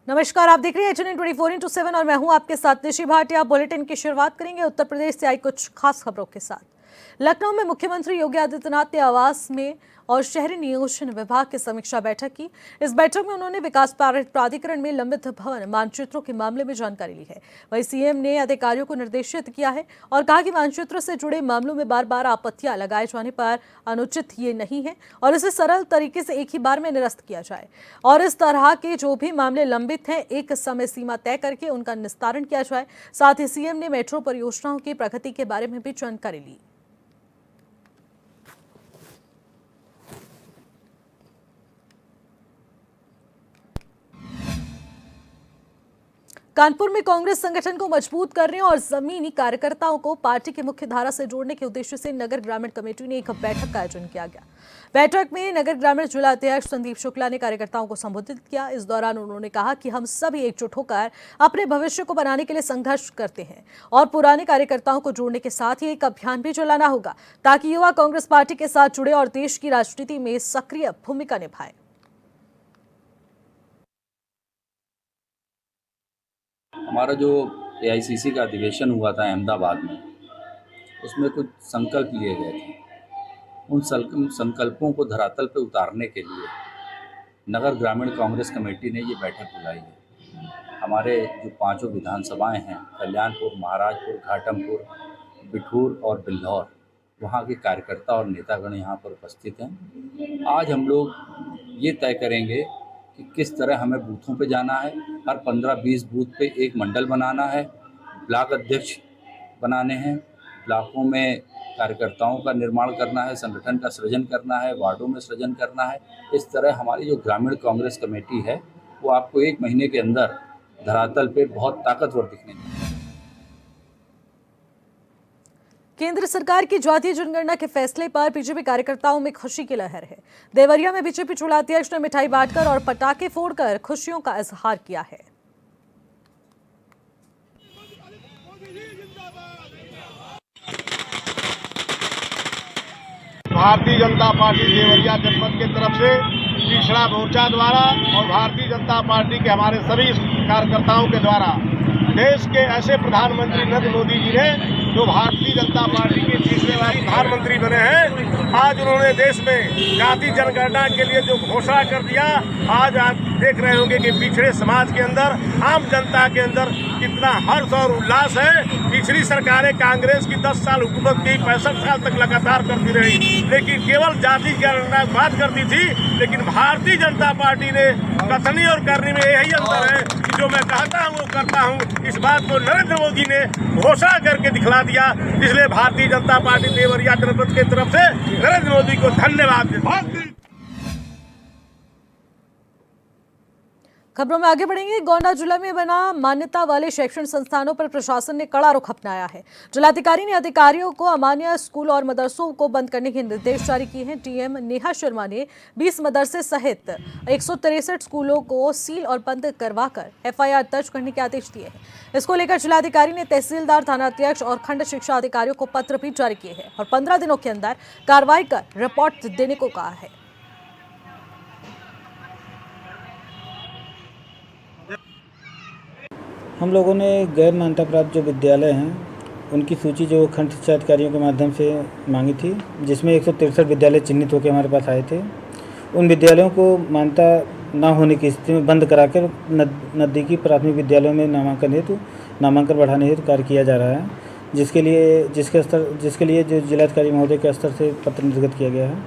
नमस्कार, आप देख रहे हैं HN 24/7 और मैं हूं आपके साथ निशि भाटिया। बुलेटिन की शुरुआत करेंगे उत्तर प्रदेश से आई कुछ खास खबरों के साथ। लखनऊ में मुख्यमंत्री योगी आदित्यनाथ ने आवास में और शहरी नियोजन विभाग की समीक्षा बैठक की। इस बैठक में उन्होंने विकास प्राधिकरण में लंबित भवन मानचित्रों के मामले में जानकारी ली है। वहीं सीएम ने अधिकारियों को निर्देशित किया है और कहा कि मानचित्र से जुड़े मामलों में बार बार आपत्तियां लगाए जाने पर अनुचित ये नहीं है और इसे सरल तरीके से एक ही बार में निरस्त किया जाए और इस तरह के जो भी मामले लंबित हैं एक समय सीमा तय करके उनका निस्तारण किया जाए। साथ ही सीएम ने मेट्रो परियोजनाओं की प्रगति के बारे में भी जानकारी ली। कानपुर में कांग्रेस संगठन को मजबूत करने और जमीनी कार्यकर्ताओं को पार्टी की मुख्य धारा से जोड़ने के उद्देश्य से नगर ग्रामीण कमेटी ने एक बैठक का आयोजन किया गया। बैठक में नगर ग्रामीण जिला अध्यक्ष संदीप शुक्ला ने कार्यकर्ताओं को संबोधित किया। इस दौरान उन्होंने कहा कि हम सभी एकजुट होकर अपने भविष्य को बनाने के लिए संघर्ष करते हैं और पुराने कार्यकर्ताओं को जोड़ने के साथ ही एक अभियान भी चलाना होगा ताकि युवा कांग्रेस पार्टी के साथ जुड़े और देश की राजनीति में सक्रिय भूमिका निभाए। हमारा जो AICC का अधिवेशन हुआ था अहमदाबाद में, उसमें कुछ संकल्प लिए गए थे। उन संकल्पों को धरातल पर उतारने के लिए नगर ग्रामीण कांग्रेस कमेटी ने ये बैठक बुलाई है। हमारे जो पांचों विधानसभाएं हैं, कल्याणपुर, महाराजपुर, घाटमपुर, बिठूर और बिल्हौर, वहाँ के कार्यकर्ता और नेतागण यहाँ पर उपस्थित हैं। आज हम लोग ये तय करेंगे कि किस तरह हमें बूथों पे जाना है। हर 15-20 बूथ पे एक मंडल बनाना है, ब्लॉक अध्यक्ष बनाने हैं, ब्लॉकों में कार्यकर्ताओं का निर्माण करना है, संगठन का सृजन करना है, वार्डों में सृजन करना है। इस तरह हमारी जो ग्रामीण कांग्रेस कमेटी है वो आपको 1 महीने के अंदर धरातल पे बहुत ताकतवर दिखने लगी। केंद्र सरकार की जातीय जनगणना के फैसले पर बीजेपी कार्यकर्ताओं में खुशी की लहर है। देवरिया में बीजेपी जिला अध्यक्ष ने मिठाई बांटकर और पटाखे फोड़कर खुशियों का इजहार किया है। भारतीय जनता पार्टी देवरिया जनपद के तरफ से पिछड़ा मोर्चा द्वारा और भारतीय जनता पार्टी के हमारे सभी कार्यकर्ताओं के द्वारा देश के ऐसे प्रधानमंत्री नरेंद्र मोदी जी ने जो भारतीय जनता पार्टी के तीसरे बार प्रधानमंत्री बने हैं, आज उन्होंने देश में जाति जनगणना के लिए जो घोषणा कर दिया, आज आप देख रहे होंगे कि पिछड़े समाज के अंदर, आम जनता के अंदर कितना हर्ष और उल्लास है। पिछली सरकारें कांग्रेस की 10 साल हुकूमत की 65 साल तक लगातार करती रही, लेकिन केवल जाति जनगणना की बात करती थी। लेकिन भारतीय जनता पार्टी ने कथनी और करनी में यही अंतर है कि जो मैं कहता हूँ वो करता हूँ। इस बात को नरेंद्र मोदी ने घोषणा करके दिखला दिया। इसलिए भारतीय जनता पार्टी देवरिया जनपद की तरफ से नरेंद्र मोदी को धन्यवाद। खबरों में आगे बढ़ेंगे। गोंडा जिला में बना मान्यता वाले शैक्षणिक संस्थानों पर प्रशासन ने कड़ा रुख अपनाया है। जिलाधिकारी ने अधिकारियों को अमान्य स्कूल और मदरसों को बंद करने के निर्देश जारी किए हैं। डीएम नेहा शर्मा ने 20 मदरसे सहित 163 स्कूलों को सील और बंद करवाकर FIR दर्ज करने के आदेश दिए हैं। इसको लेकर जिलाधिकारी ने तहसीलदार, थानाध्यक्ष और खंड शिक्षा अधिकारियों को पत्र भी जारी किए हैं और 15 दिनों के अंदर कार्रवाई कर रिपोर्ट देने को कहा है। हम लोगों ने गैर मान्यता प्राप्त जो विद्यालय हैं उनकी सूची जो खंड शिक्षा अधिकारियों के माध्यम से मांगी थी, जिसमें 163 विद्यालय चिन्हित होकर हमारे पास आए थे। उन विद्यालयों को मान्यता न होने की स्थिति में बंद कराकर नज़दीकी प्राथमिक विद्यालयों में नामांकन बढ़ाने हेतु कार्य किया जा रहा है, जिसके लिए जो जिलाधिकारी महोदय के स्तर से पत्र निर्गत किया गया है।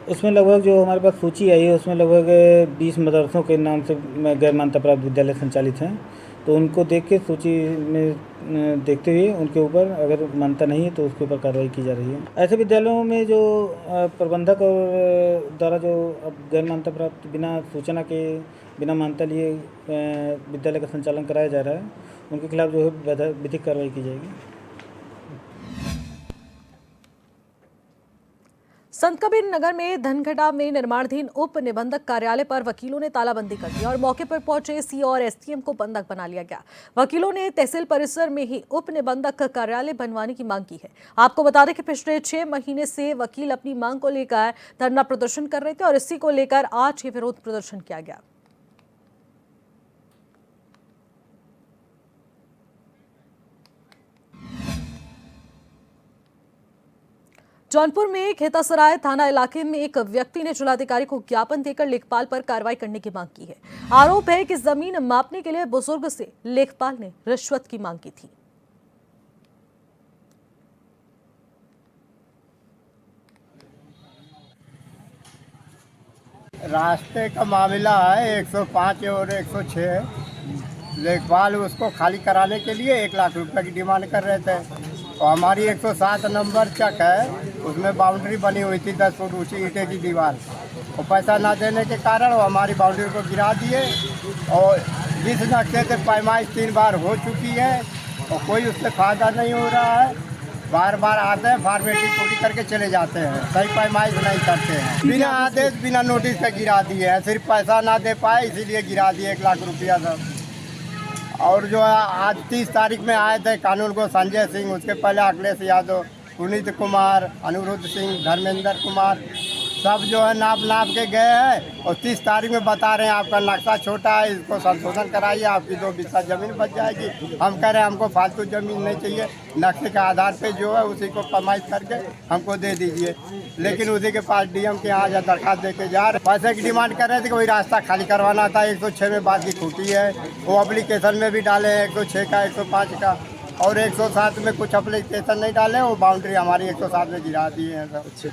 उसमें लगभग जो हमारे पास सूची आई है उसमें लगभग 20 मदरसों के नाम से गैर मान्यता प्राप्त विद्यालय संचालित हैं। तो उनको देख के सूची में देखते हुए उनके ऊपर अगर मान्यता नहीं है तो उसके ऊपर कार्रवाई की जा रही है। ऐसे विद्यालयों में जो प्रबंधक और द्वारा जो अब गैर मान्यता प्राप्त बिना सूचना के, बिना मान्यता लिए विद्यालय का संचालन कराया जा रहा है, उनके खिलाफ जो है विधिक कार्रवाई की जाएगी। संतकबीर नगर में धनघटा में निर्माणाधीन उप निबंधक कार्यालय पर वकीलों ने तालाबंदी कर दी और मौके पर पहुंचे CO और SDM को बंधक बना लिया गया। वकीलों ने तहसील परिसर में ही उप निबंधक कार्यालय बनवाने की मांग की है। आपको बता दें कि पिछले 6 महीने से वकील अपनी मांग को लेकर धरना प्रदर्शन कर रहे थे और इसी को लेकर आज ये विरोध प्रदर्शन किया गया। जौनपुर में खेतासराय थाना इलाके में एक व्यक्ति ने जिलाधिकारी को ज्ञापन देकर लेखपाल पर कार्रवाई करने की मांग की है। आरोप है कि जमीन मापने के लिए बुजुर्ग से लेखपाल ने रिश्वत की मांग की थी। रास्ते का मामला है 105 और 106। लेखपाल उसको खाली कराने के लिए 1 लाख रुपए की डिमांड कर रहे थे और हमारी 107 नंबर चक है, उसमें बाउंड्री बनी हुई थी 10 फुट ऊंची ईंटे की दीवार। और पैसा ना देने के कारण वो हमारी बाउंड्री को गिरा दिए और जिस नक्शे से पैमाइश 3 बार हो चुकी है और कोई उससे फायदा नहीं हो रहा है। बार बार आते हैं, फॉर्मेलिटी पूरी करके चले जाते हैं, सही पैमाइश नहीं करते हैं। बिना आदेश बिना नोटिस के गिरा दिए हैं, सिर्फ पैसा ना दे पाए इसीलिए गिरा दिए 1 लाख रुपया सब। और जो है आज 30 तारीख में आए थे कानून को संजय सिंह, उसके पहले अखिलेश यादव, पुनीत कुमार, अनिरुद्ध सिंह, धर्मेंद्र कुमार, सब जो है नाप के गए हैं और 30 तारीख में बता रहे हैं आपका नक्शा छोटा है, इसको संशोधन कराइए, आपकी 2 बिस्सा ज़मीन बच जाएगी। हम कह रहे हैं हमको फालतू ज़मीन नहीं चाहिए, नक्शे के आधार पे जो है उसी को पैमाइश करके हमको दे दीजिए। लेकिन उसी के पास डीएम के यहाँ दरखास्त दे के जा रहे, पैसे की डिमांड कर रहे थे कि वही रास्ता खाली करवाना था। 106 में बात की खूटी है, वो एप्लीकेशन में भी डाले हैं 106 का, 105 का और 107 में कुछ एप्लीकेशन नहीं डाले, वो बाउंड्री हमारी 107 में गिरा दिए हैं सब।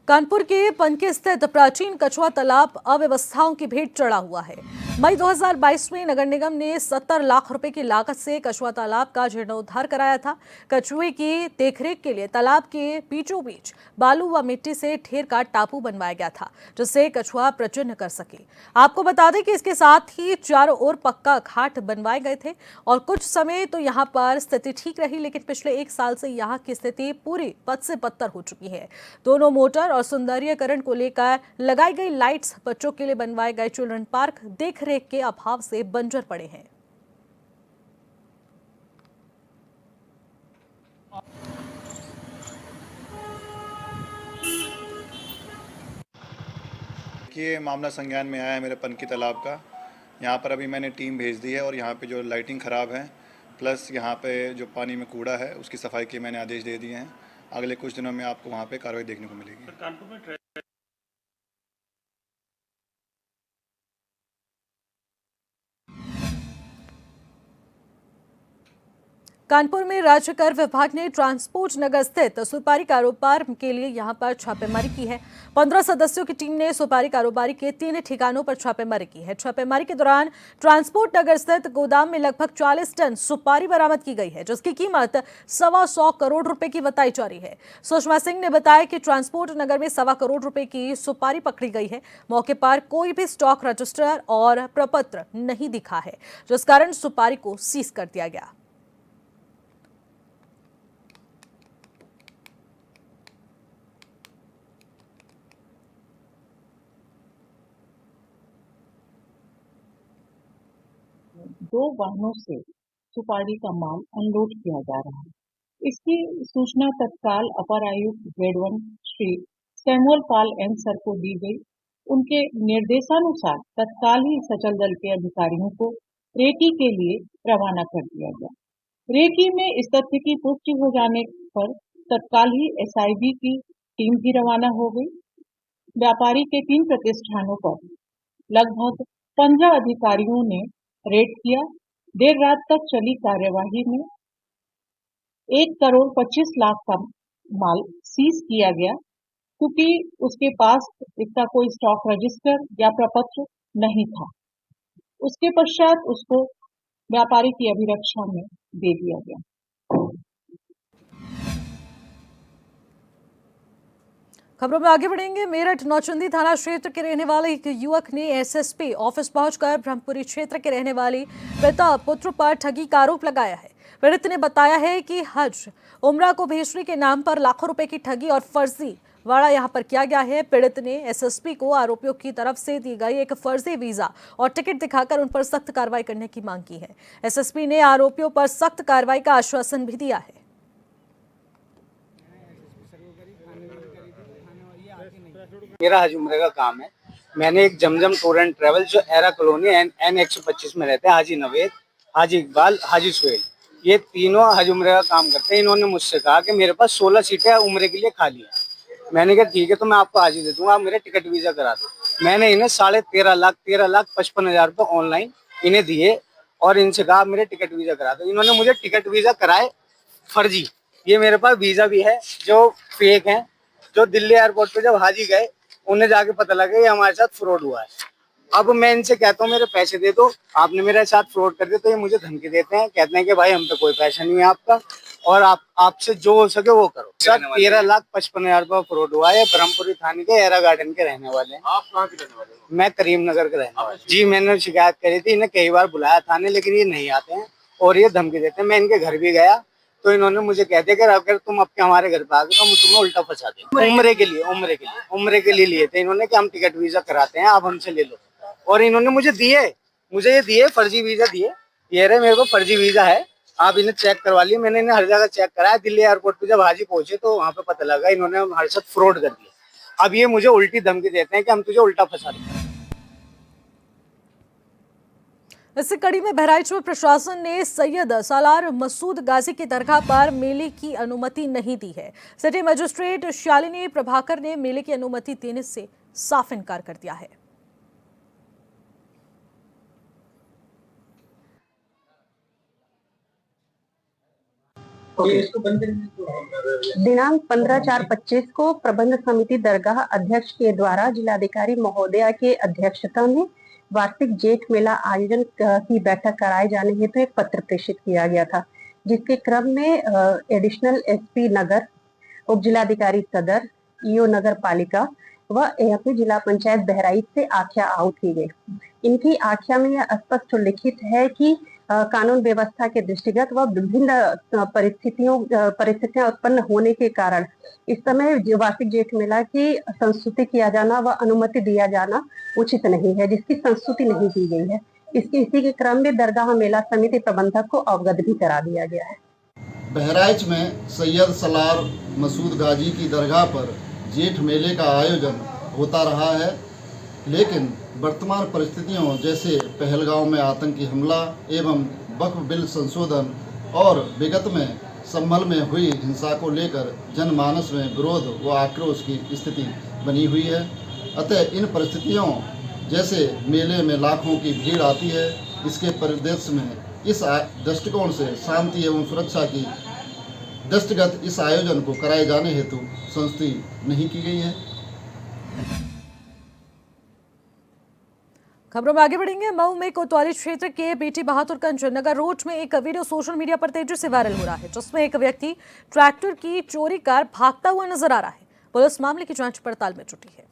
कानपुर के पनकी स्थित प्राचीन कछुआ तालाब अव्यवस्थाओं की भेंट चढ़ा हुआ है। मई 2022 में नगर निगम ने 70 लाख रुपए की लागत से कछुआ तालाब का जीर्णोद्धार कराया था। कछुए की देखरेख के लिए तालाब के बीचों बीच बालू व मिट्टी से ढेर का टापू बनवाया गया था, जिससे कछुआ प्रजनन कर सके। आपको बता दें कि इसके साथ ही चारों ओर पक्का घाट बनवाए गए थे और कुछ समय तो यहाँ पर स्थिति ठीक रही, लेकिन पिछले 1 साल से यहाँ की स्थिति पूरी पद से पत्थर हो चुकी है। दोनों मोटर और सौंदर्यीकरण को लेकर लगाई गई लाइट्स, बच्चों के लिए बनवाए गए चिल्ड्रन पार्क देखरेख के अभाव से बंजर पड़े हैं। ये मामला संज्ञान में आया है मेरे पनकी तालाब का। यहाँ पर अभी मैंने टीम भेज दी है और यहाँ पे जो लाइटिंग ख़राब है प्लस यहाँ पे जो पानी में कूड़ा है उसकी सफाई के मैंने आदेश दे दिए हैं। अगले कुछ दिनों में आपको वहाँ पे कार्रवाई देखने को मिलेगी। कानपुर में राज्य कर विभाग ने ट्रांसपोर्ट नगर स्थित सुपारी कारोबार के लिए यहां पर छापेमारी की है। 15 सदस्यों की टीम ने सुपारी कारोबारी के 3 ठिकानों पर छापेमारी की है। छापेमारी के दौरान ट्रांसपोर्ट नगर स्थित गोदाम में लगभग 40 टन सुपारी बरामद की गई है, जिसकी कीमत 125 करोड़ रुपए की बताई जा रही है। सुषमा सिंह ने बताया कि ट्रांसपोर्ट नगर में 1.25 करोड़ रुपए की सुपारी पकड़ी गई है। मौके पर कोई भी स्टॉक रजिस्टर और प्रपत्र नहीं दिखा है, जिस कारण सुपारी को सीज कर दिया गया। दो वाहनों से सुपारी का माल अनलोड किया जा रहा है। इसकी सूचना तत्काल अपर आयुक्त ग्रेड 1 श्री सैमुअल पाल एन सर को दी गई। उनके निर्देशानुसार तत्काल ही सचल दल के अधिकारियों को रेकी के लिए रवाना कर दिया गया। रेकी में इस तथ्य की पुष्टि हो जाने पर तत्काल ही एसआईबी की टीम भी रवाना हो गई। व्यापारी के 3 प्रतिष्ठानों पर लगभग 15 अधिकारियों ने रेड किया। देर रात तक चली कार्यवाही में 1 करोड़ 25 लाख का माल सीज किया गया, क्योंकि उसके पास इसका कोई स्टॉक रजिस्टर या प्रपत्र नहीं था। उसके पश्चात उसको व्यापारी की अभिरक्षा में दे दिया गया। खबरों में आगे बढ़ेंगे। मेरठ नौचंदी थाना क्षेत्र के रहने वाले एक युवक ने एसएसपी ऑफिस पहुंचकर ब्रह्मपुरी क्षेत्र के रहने वाली पिता पुत्र पर ठगी का आरोप लगाया है। पीड़ित ने बताया है कि हज उम्रा को भेजने के नाम पर लाखों रुपए की ठगी और फर्जी वाड़ा यहां पर किया गया है। पीड़ित ने एसएसपी को आरोपियों की तरफ से दी गई एक फर्जी वीजा और टिकट दिखाकर उन पर सख्त कार्रवाई करने की मांग की है। एसएसपी ने आरोपियों पर सख्त कार्रवाई का आश्वासन भी दिया है। मेरा हज उम्रे का काम है। मैंने एक जमजम टूर एंड ट्रेवल जो एरा कॉलोनी N125 में रहते हैं, हाजी नवेद, हाजी इकबाल, हाजी सुहेल, ये तीनों हज उम्रे का काम करते हैं। इन्होंने मुझसे कहा कि मेरे पास 16 सीटें उम्रे के लिए खाली है। मैंने कहा ठीक है, तो मैं आपको हाजिर दे दूंगा, आप मेरे टिकट वीजा करा दो। मैंने इन्हें 13,55,55 रुपये ऑनलाइन इन्हें दिए और इनसे कहा आप मेरे टिकट वीजा करा दो। इन्होंने मुझे टिकट वीजा कराए फर्जी। ये मेरे पास वीजा भी है जो फेक है, जो दिल्ली एयरपोर्ट पे जब हाजी गए उन्हें जाके पता लगा कि हमारे साथ फ्रॉड हुआ है। अब मैं इनसे कहता हूँ मेरे पैसे दे दो, आपने मेरे साथ फ्रॉड कर दिया, तो ये मुझे धमकी देते हैं, कहते हैं कि भाई हम पे कोई पैसा नहीं है आपका और आपसे जो हो सके वो करो। सर 13,55,000 रुपये फ्रॉड हुआ है। ब्रह्मपुरी थाने के एरा गार्डन के रहने वाले हैं। आप कहाँ के रहने वाले हैं? मैं करीमनगर के रहने वाले। जी मैंने शिकायत करी थी, इन्हें कई बार बुलाया थाने, लेकिन ये नहीं आते हैं और ये धमकी देते हैं। मैं इनके घर भी गया तो इन्होंने मुझे कह दिया कि अगर तुम अब के हमारे घर पे आ गए तो हम तुम्हें उल्टा फंसा देंगे। उम्रे के लिए लिए थे इन्होंने कि हम टिकट वीजा कराते हैं, आप हमसे ले लो। और इन्होंने मुझे ये दिए फर्जी वीजा दिए। ये रहे मेरे को फर्जी वीजा है, आप इन्हें चेक करवा लिए। मैंने इन्हें हर जगह चेक कराया। दिल्ली एयरपोर्ट पे जब हाजी पहुंचे तो वहां पे पता लगा इन्होंने हमारे साथ फ्रॉड कर दिया। अब ये मुझे उल्टी धमकी देते हैं कि हम तुझे उल्टा फंसा देंगे। इसी कड़ी में बहराइच में प्रशासन ने सैयद सालार मसूद गाजी की दरगाह पर मेले की अनुमति नहीं दी है। सिटी मजिस्ट्रेट शालिनी प्रभाकर ने मेले की अनुमति देने से साफ इनकार कर दिया है। दिनांक 15/4/25 को प्रबंध समिति दरगाह अध्यक्ष के द्वारा जिलाधिकारी महोदया के अध्यक्षता में वार्षिक जेठ मेला आयोजन की बैठक कराए जाने हेतु एक पत्र प्रेषित किया गया था, जिसके क्रम में एडिशनल एसपी नगर, उप जिलाधिकारी सदर, ईओ नगर पालिका व एएपी जिला पंचायत बहराइच से आख्या आउट की गई। इनकी आख्या में यह स्पष्ट लिखित है कि कानून व्यवस्था के दृष्टिगत व विभिन्न परिस्थितियां उत्पन्न होने के कारण इस समय वार्षिक जेठ मेला की संस्तुति किया जाना व अनुमति दिया जाना उचित नहीं है, जिसकी संस्तुति नहीं की गई है। इसी के क्रम में दरगाह मेला समिति प्रबंधक को अवगत भी करा दिया गया है। बहराइच में सैयद सालार मसूद गाजी की दरगाह पर जेठ मेले का आयोजन होता रहा है, लेकिन वर्तमान परिस्थितियों जैसे पहलगांव में आतंकी हमला एवं वक्फ बिल संशोधन और विगत में संभल में हुई हिंसा को लेकर जनमानस में विरोध व आक्रोश की स्थिति बनी हुई है। अतः इन परिस्थितियों जैसे मेले में लाखों की भीड़ आती है, इसके परिदृश्य में इस दृष्टिकोण से शांति एवं सुरक्षा की दृष्टिगत इस आयोजन को कराए जाने हेतु संस्तुति नहीं की गई है। खबरों में आगे बढ़ेंगे। मऊ में कोतवाली क्षेत्र के बेटी बहादुरगंज नगर रोड में एक वीडियो सोशल मीडिया पर तेजी से वायरल हो रहा है, जिसमें एक व्यक्ति ट्रैक्टर की चोरी कर भागता हुआ नजर आ रहा है। पुलिस मामले की जांच पड़ताल में जुटी है।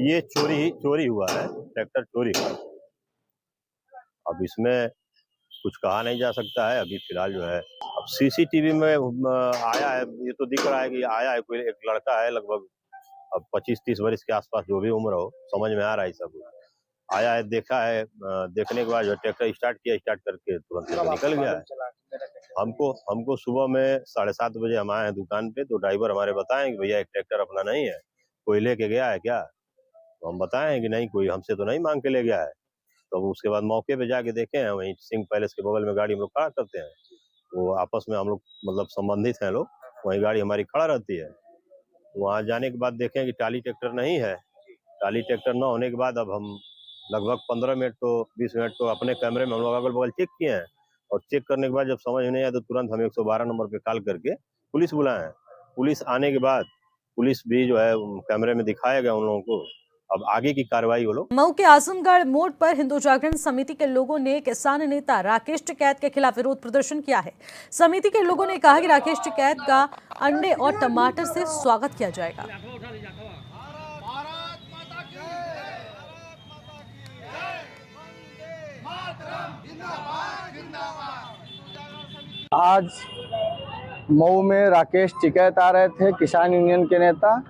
ये चोरी हुआ है, ट्रैक्टर चोरी हुआ है। अब इसमें कुछ कहा नहीं जा सकता है अभी फिलहाल जो है। अब सीसीटीवी में आया है, ये तो दिख रहा है कि आया है कोई एक लड़का है लगभग अब 25-30 वर्ष के आसपास, जो भी उम्र हो, समझ में आ रहा है सब आया है, देखा है। देखने के बाद जो ट्रैक्टर स्टार्ट करके तुरंत निकल गया है। हमको सुबह में 7:30 बजे हम आए हैं दुकान पे, तो ड्राइवर हमारे बताएं कि भैया एक ट्रैक्टर अपना नहीं है, कोई लेके गया है क्या? तो हम बताएं कि नहीं, कोई हमसे तो नहीं मांग के ले गया है। तो उसके बाद मौके पे जाके देखे हैं, वहीं सिंह पैलेस के बगल में गाड़ी हम लोग खड़ा करते हैं, वो आपस में हम लोग मतलब संबंधित हैं लोग, वहीं गाड़ी हमारी खड़ा रहती है। वहाँ जाने के बाद देखें कि टाली ट्रैक्टर नहीं है। टाली ट्रैक्टर न होने के बाद अब हम लगभग 15 मिनट तो 20 मिनट तो अपने कैमरे में हम लोग अगल बगल चेक किए हैं, और चेक करने के बाद जब समझ नहीं आया तो तुरंत हम 112 नंबर पे कॉल करके पुलिस बुलाए हैं। पुलिस आने के बाद पुलिस भी जो है कैमरे में दिखाया गया उन लोगों को, अब आगे की कार्रवाई वो लोग। मऊ के आजमगढ़ मोड़ पर हिंदू जागरण समिति के लोगों ने किसान नेता राकेश टिकैत के खिलाफ विरोध प्रदर्शन किया है। समिति के लोगों ने कहा कि राकेश टिकैत का अंडे और टमाटर से स्वागत किया जाएगा। आज मऊ में राकेश टिकैत आ रहे थे, किसान यूनियन के नेता,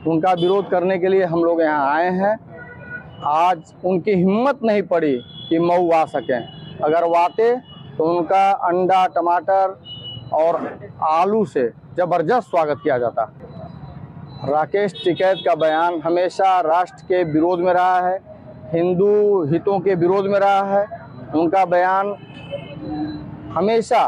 उनका विरोध करने के लिए हम लोग यहाँ आए हैं। आज उनकी हिम्मत नहीं पड़ी कि मऊ आ सकें, अगर वो आते तो उनका अंडा, टमाटर और आलू से ज़बरदस्त स्वागत किया जाता। राकेश टिकैत का बयान हमेशा राष्ट्र के विरोध में रहा है, हिंदू हितों के विरोध में रहा है। उनका बयान हमेशा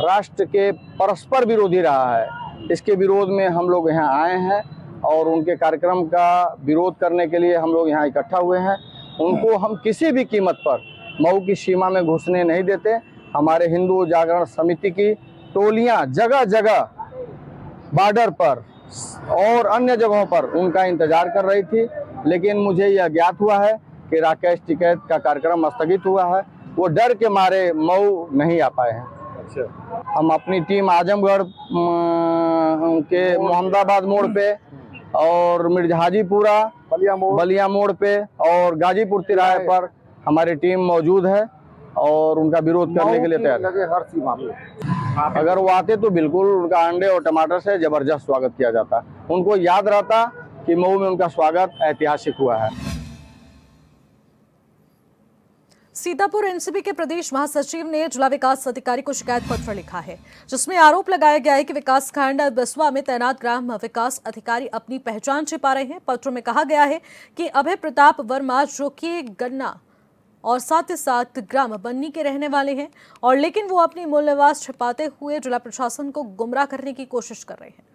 राष्ट्र के परस्पर विरोधी रहा है। इसके विरोध में हम लोग यहाँ आए हैं और उनके कार्यक्रम का विरोध करने के लिए हम लोग यहाँ इकट्ठा हुए हैं। उनको हम किसी भी कीमत पर मऊ की सीमा में घुसने नहीं देते। हमारे हिंदू जागरण समिति की टोलियाँ जगह जगह बॉर्डर पर और अन्य जगहों पर उनका इंतजार कर रही थी, लेकिन मुझे यह ज्ञात हुआ है कि राकेश टिकैत का कार्यक्रम स्थगित हुआ है। वो डर के मारे मऊ नहीं आ पाए हैं। अच्छा। हम अपनी टीम आजमगढ़ के मोहम्मदाबाद मोड़ पे और मिर्जाहाजीपुरा बलिया मोड़ पे और गाजीपुर तिराहे पर हमारी टीम मौजूद है और उनका विरोध करने के लिए तैयार है। हर सीमा पे अगर वो आते तो बिल्कुल उनका अंडे और टमाटर से जबरदस्त स्वागत किया जाता। उनको याद रहता कि मऊ में उनका स्वागत ऐतिहासिक हुआ है। सीतापुर एनसीपी के प्रदेश महासचिव ने जिला विकास अधिकारी को शिकायत पत्र लिखा है, जिसमें आरोप लगाया गया है कि विकासखंड बसवा में तैनात ग्राम विकास अधिकारी अपनी पहचान छिपा रहे हैं। पत्र में कहा गया है कि अभय प्रताप वर्मा जो कि गन्ना और साथ ही साथ ग्राम बन्नी के रहने वाले हैं और लेकिन वो अपनी मूल निवास छिपाते हुए जिला प्रशासन को गुमराह करने की कोशिश कर रहे हैं।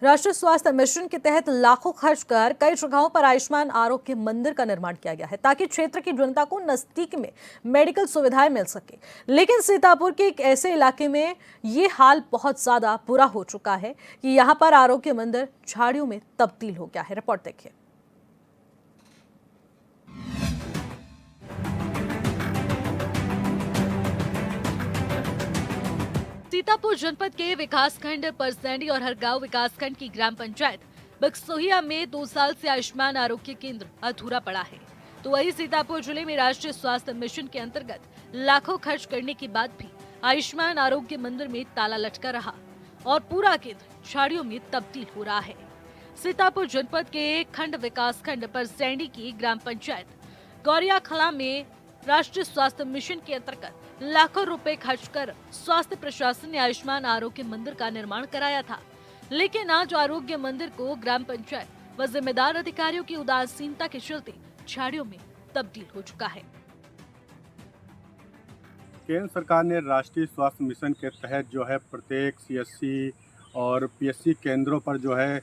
राष्ट्रीय स्वास्थ्य मिशन के तहत लाखों खर्च कर कई जगहों पर आयुष्मान आरोग्य मंदिर का निर्माण किया गया है ताकि क्षेत्र की जनता को नजदीक में मेडिकल सुविधाएं मिल सके। लेकिन सीतापुर के एक ऐसे इलाके में ये हाल बहुत ज्यादा बुरा हो चुका है कि यहाँ पर आरोग्य मंदिर झाड़ियों में तब्दील हो गया है। रिपोर्ट देखिए। सीतापुर जनपद के विकासखंड परसैंडी और हरगांव विकासखंड की ग्राम पंचायत बक्सोहिया में 2 साल से आयुष्मान आरोग्य केंद्र अधूरा पड़ा है। तो वही सीतापुर जिले में राष्ट्रीय स्वास्थ्य मिशन के अंतर्गत लाखों खर्च करने के बाद भी आयुष्मान आरोग्य मंदिर में ताला लटका रहा और पूरा केंद्र झाड़ियों में तब्दील हो रहा है। सीतापुर जनपद के खंड विकासखंड परसैंडी की ग्राम पंचायत गौरिया खला में राष्ट्रीय स्वास्थ्य मिशन के अंतर्गत लाखों रुपए खर्च कर स्वास्थ्य प्रशासन ने आयुष्मान आरोग्य मंदिर का निर्माण कराया था। लेकिन आज आरोग्य मंदिर को ग्राम पंचायत व जिम्मेदार अधिकारियों की उदासीनता के चलते झाड़ियों में तब्दील हो चुका है। केंद्र सरकार ने राष्ट्रीय स्वास्थ्य मिशन के तहत जो है प्रत्येक सीएससी और पीएससी केंद्रों पर जो है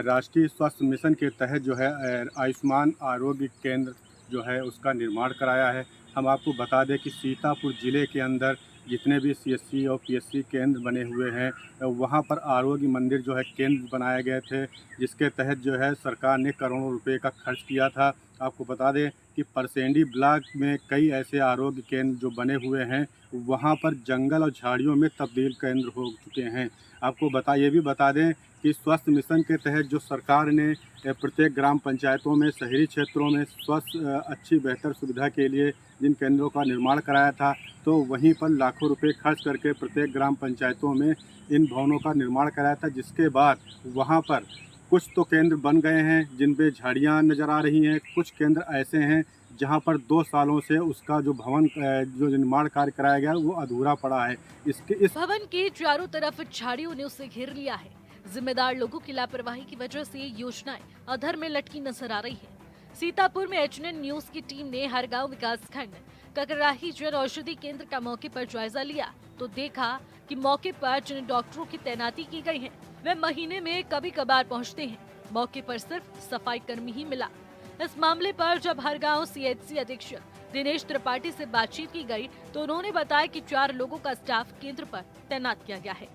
राष्ट्रीय स्वास्थ्य मिशन के तहत जो है आयुष्मान आरोग्य केंद्र जो है उसका निर्माण कराया है। हम आपको बता दें कि सीतापुर ज़िले के अंदर जितने भी सीएससी और पीएससी केंद्र बने हुए हैं वहाँ पर आरोग्य मंदिर जो है केंद्र बनाए गए थे, जिसके तहत जो है सरकार ने करोड़ों रुपए का खर्च किया था। आपको बता दें कि परसैंडी ब्लॉक में कई ऐसे आरोग्य केंद्र जो बने हुए हैं वहाँ पर जंगल और झाड़ियों में तब्दील केंद्र हो चुके हैं। आपको ये भी बता दें कि स्वास्थ्य मिशन के तहत जो सरकार ने प्रत्येक ग्राम पंचायतों में शहरी क्षेत्रों में स्वास्थ्य अच्छी बेहतर सुविधा के लिए जिन केंद्रों का निर्माण कराया था, तो वहीं पर लाखों रुपए खर्च करके प्रत्येक ग्राम पंचायतों में इन भवनों का निर्माण कराया था। जिसके बाद वहाँ पर कुछ तो केंद्र बन गए हैं जिन पे झाड़ियाँ नज़र आ रही हैं, कुछ केंद्र ऐसे हैं जहाँ पर 2 सालों से उसका जो भवन जो निर्माण कार्य कराया गया वो अधूरा पड़ा है। इस भवन के चारों तरफ झाड़ियों ने उसे घेर लिया है। जिम्मेदार लोगों की लापरवाही की वजह से योजनाएं अधर में लटकी नजर आ रही है। सीतापुर में एचएनएन न्यूज की टीम ने हरगांव विकासखंड ककराही जन औषधि केंद्र का मौके पर जायजा लिया तो देखा कि मौके पर जिन डॉक्टरों की तैनाती की गई है वे महीने में कभी कभार पहुंचते हैं। मौके पर सिर्फ सफाई कर्मी ही मिला। इस मामले पर जब हरगांव सीएचसी अधीक्षक दिनेश त्रिपाठी से बातचीत की गई तो उन्होंने बताया कि 4 लोगों का स्टाफ केंद्र पर तैनात किया गया है।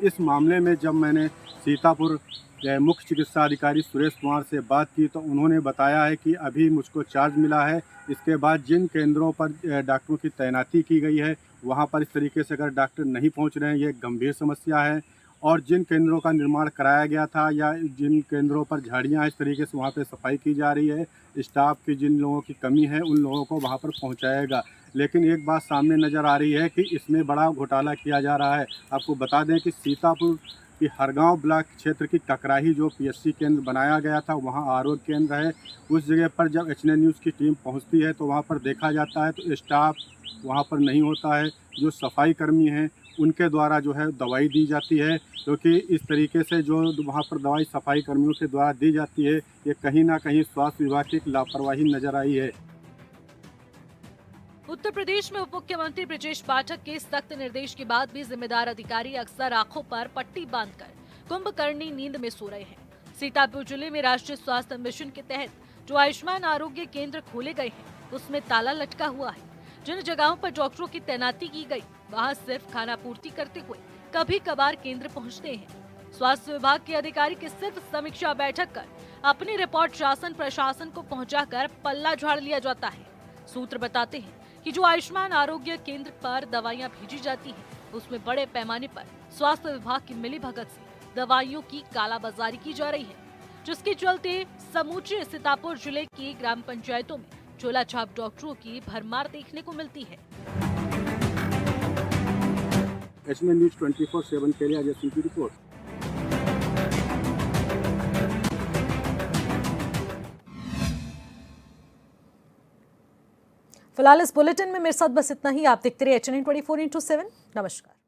इस मामले में जब मैंने सीतापुर मुख्य चिकित्सा अधिकारी सुरेश कुमार से बात की तो उन्होंने बताया है कि अभी मुझको चार्ज मिला है। इसके बाद जिन केंद्रों पर डॉक्टरों की तैनाती की गई है वहां पर इस तरीके से अगर डॉक्टर नहीं पहुंच रहे हैं ये गंभीर समस्या है। और जिन केंद्रों का निर्माण कराया गया था या जिन केंद्रों पर झाड़ियाँ इस तरीके से वहाँ पे सफाई की जा रही है, स्टाफ की जिन लोगों की कमी है उन लोगों को वहाँ पर पहुँचाएगा। लेकिन एक बात सामने नज़र आ रही है कि इसमें बड़ा घोटाला किया जा रहा है। आपको बता दें कि सीतापुर कि हरगांव ब्लॉक क्षेत्र की ककराही जो पीएससी केंद्र बनाया गया था वहां आरोग्य केंद्र है। उस जगह पर जब एचएनएन न्यूज़ की टीम पहुंचती है तो वहां पर देखा जाता है तो स्टाफ वहां पर नहीं होता है। जो सफाई कर्मी हैं उनके द्वारा जो है दवाई दी जाती है, क्योंकि इस तरीके से जो वहाँ पर दवाई सफाई कर्मियों के द्वारा दी जाती है ये कहीं ना कहीं स्वास्थ्य विभाग की लापरवाही नजर आई है। उत्तर प्रदेश में उप मुख्यमंत्री ब्रजेश पाठक के सख्त निर्देश के बाद भी जिम्मेदार अधिकारी अक्सर आंखों पर पट्टी बांधकर कुंभकर्णी नींद में सो रहे हैं। सीतापुर जिले में राष्ट्रीय स्वास्थ्य मिशन के तहत जो आयुष्मान आरोग्य केंद्र खोले गए हैं उसमें ताला लटका हुआ है। जिन जगहों पर डॉक्टरों की तैनाती की गई वहां सिर्फ खाना पूर्ति करते हुए कभी कभार केंद्र पहुंचते हैं। स्वास्थ्य विभाग के अधिकारी की सिर्फ समीक्षा बैठक कर अपनी रिपोर्ट शासन प्रशासन को पहुंचाकर पल्ला झाड़ लिया जाता है। सूत्र बताते हैं कि जो आयुष्मान आरोग्य केंद्र पर दवाइयां भेजी जाती हैं उसमें बड़े पैमाने पर स्वास्थ्य विभाग की मिलीभगत से दवाइयों की कालाबाजारी की जा रही है, जिसके चलते समूचे सीतापुर जिले की ग्राम पंचायतों में झोला छाप डॉक्टरों की भरमार देखने को मिलती है। एचएनएन न्यूज़ 24/7 के लिए अजय सिंह की रिपोर्ट। फिलहाल इस बुलेटिन में मेरे साथ बस इतना ही। आप देखते रहिए एचएनएन 24/7। नमस्कार।